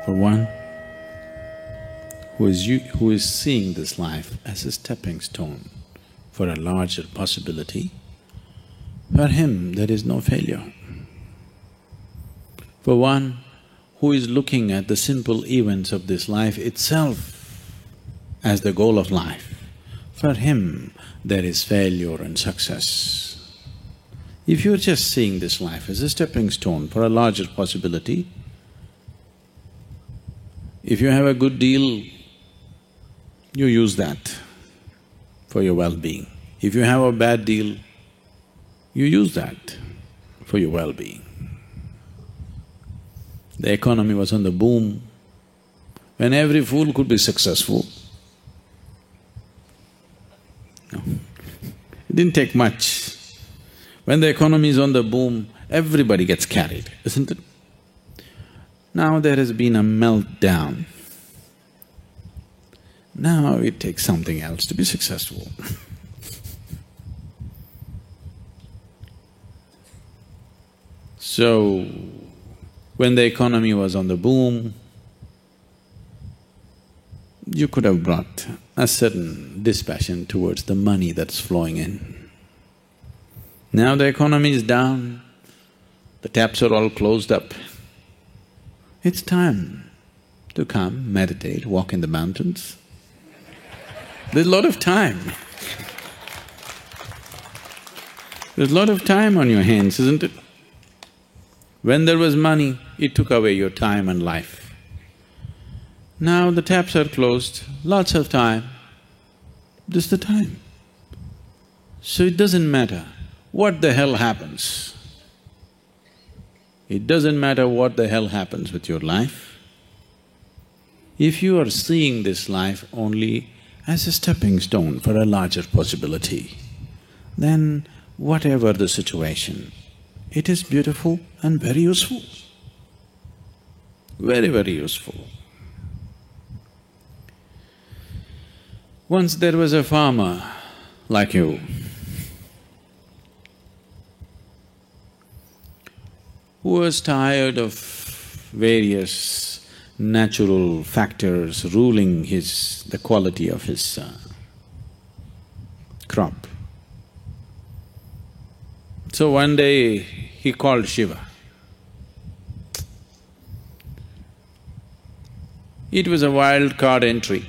For one who is seeing this life as a stepping stone for a larger possibility, for him there is no failure. For one who is looking at the simple events of this life itself as the goal of life, for him there is failure and success. If you're just seeing this life as a stepping stone for a larger possibility, if you have a good deal, you use that for your well-being. If you have a bad deal, you use that for your well-being. The economy was on the boom, when every fool could be successful. No, it didn't take much. When the economy is on the boom, everybody gets carried, isn't it? Now there has been a meltdown. Now it takes something else to be successful. So, when the economy was on the boom, you could have brought a certain dispassion towards the money that's flowing in. Now the economy is down, the taps are all closed up. It's time to come, meditate, walk in the mountains. There's a lot of time. There's a lot of time on your hands, isn't it? When there was money, it took away your time and life. Now the taps are closed, lots of time, this is the time. So it doesn't matter what the hell happens. It doesn't matter what the hell happens with your life. If you are seeing this life only as a stepping stone for a larger possibility, then whatever the situation, it is beautiful and very useful, very, very useful. Once there was a farmer like you who was tired of various natural factors ruling the quality of his crop. So one day he called Shiva. It was a wild card entry.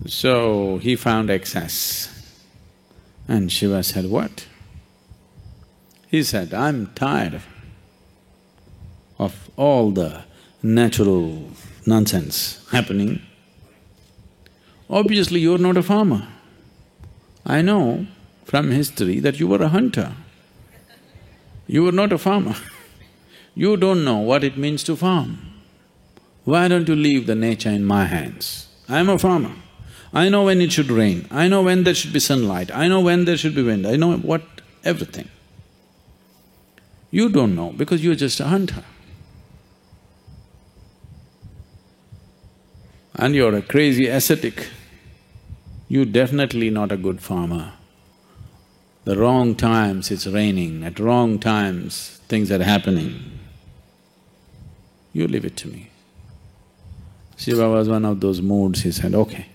So he found excess. And Shiva said, what? He said, I'm tired of all the natural nonsense happening. Obviously, you're not a farmer. I know from history that you were a hunter. You were not a farmer. You don't know what it means to farm. Why don't you leave the nature in my hands? I'm a farmer. I know when it should rain, I know when there should be sunlight, I know when there should be wind, I know everything. You don't know because you're just a hunter. And you're a crazy ascetic. You're definitely not a good farmer. The wrong times it's raining, at wrong times things are happening. You leave it to me. Shiva was one of those moods, he said, okay,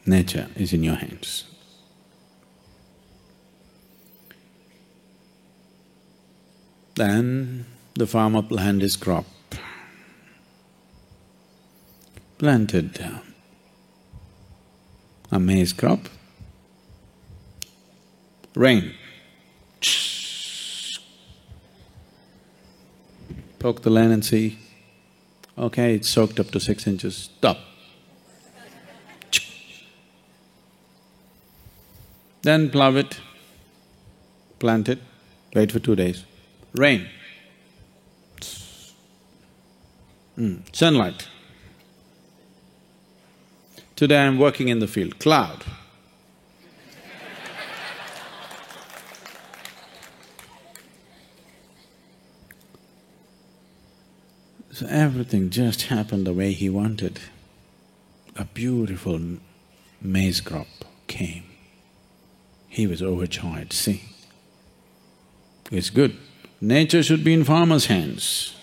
nature is in your hands. Then the farmer planted his crop. Planted a maize crop. Rain. Poke the land and see, okay, it's soaked up to 6 inches, stop. Then plough it, plant it, wait for 2 days. Rain. Sunlight. Today I'm working in the field, cloud. So everything just happened the way he wanted. A beautiful maize crop came. He was overjoyed, see. It's good. Nature should be in farmer's hands.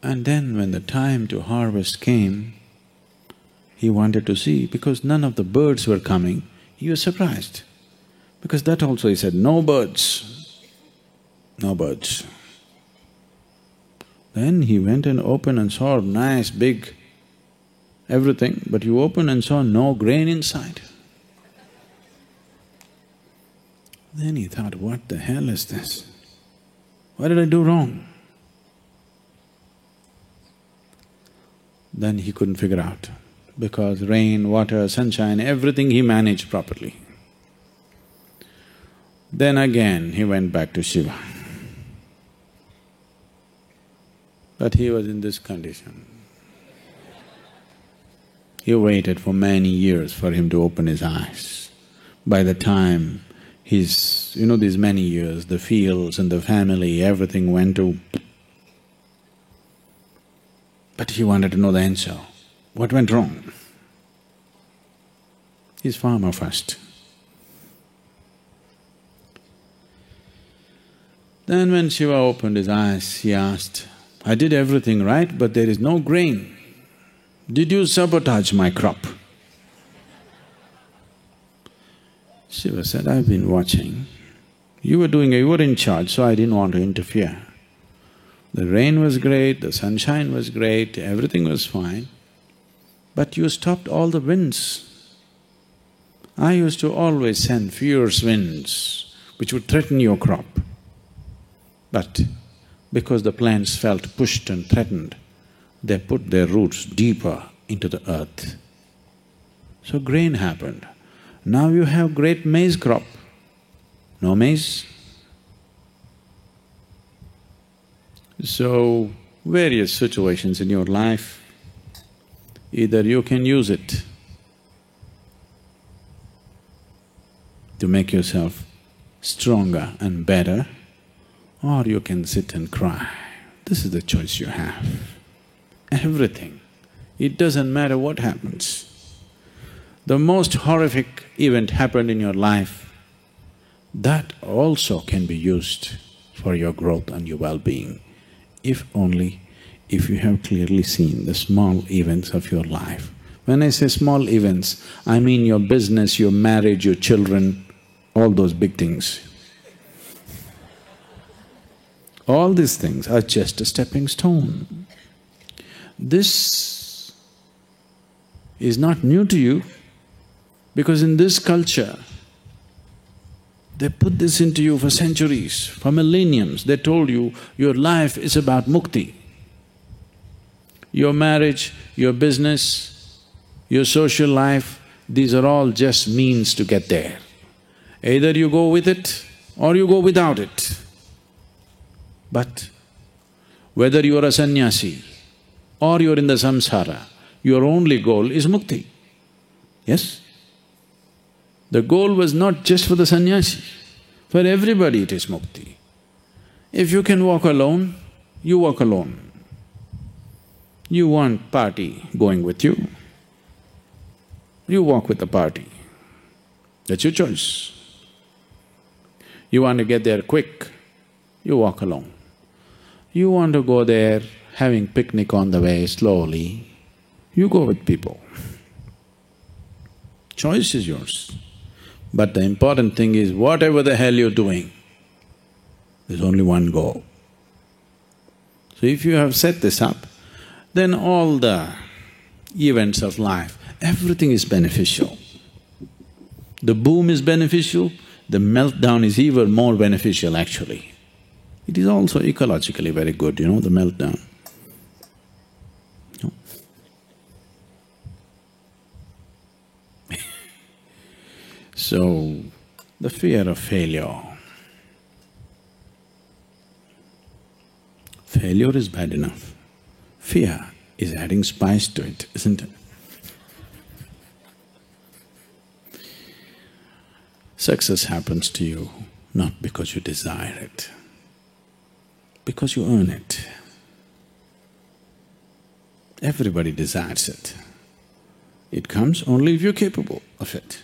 And then when the time to harvest came, he wanted to see, because none of the birds were coming, he was surprised. Because that also he said, no birds, no birds. Then he went and opened and saw a nice big everything, but you opened and saw no grain inside. Then he thought, what the hell is this? What did I do wrong? Then he couldn't figure out, because rain, water, sunshine, everything he managed properly. Then again he went back to Shiva. But he was in this condition. He waited for many years for him to open his eyes. By the time these many years, the fields and the family, everything went to… But he wanted to know the answer. What went wrong? He's farmer first. Then when Shiva opened his eyes, he asked, I did everything right, but there is no grain. Did you sabotage my crop? Shiva said, I've been watching. You were in charge, so I didn't want to interfere. The rain was great, the sunshine was great, everything was fine, but you stopped all the winds. I used to always send fierce winds which would threaten your crop. But because the plants felt pushed and threatened, they put their roots deeper into the earth. So grain happened. Now you have great maize crop. No maize? So, various situations in your life, either you can use it to make yourself stronger and better, or you can sit and cry. This is the choice you have. Everything. It doesn't matter what happens. The most horrific event happened in your life, that also can be used for your growth and your well-being, if you have clearly seen the small events of your life. When I say small events, I mean your business, your marriage, your children, all those big things. All these things are just a stepping stone. This is not new to you, because in this culture, they put this into you for centuries, for millenniums. They told you, your life is about mukti. Your marriage, your business, your social life, these are all just means to get there. Either you go with it or you go without it. But whether you are a sannyasi or you're in the samsara, your only goal is mukti. Yes? The goal was not just for the sannyasi, for everybody it is mukti. If you can walk alone, you walk alone. You want party going with you, you walk with the party. That's your choice. You want to get there quick, you walk alone. You want to go there having picnic on the way slowly, you go with people. Choice is yours. But the important thing is, whatever the hell you're doing, there's only one goal. So if you have set this up, then all the events of life, everything is beneficial. The boom is beneficial, the meltdown is even more beneficial actually. It is also ecologically very good, the meltdown. No? So, the fear of failure. Failure is bad enough. Fear is adding spice to it, isn't it? Success happens to you not because you desire it, because you earn it. Everybody desires it. It comes only if you're capable of it.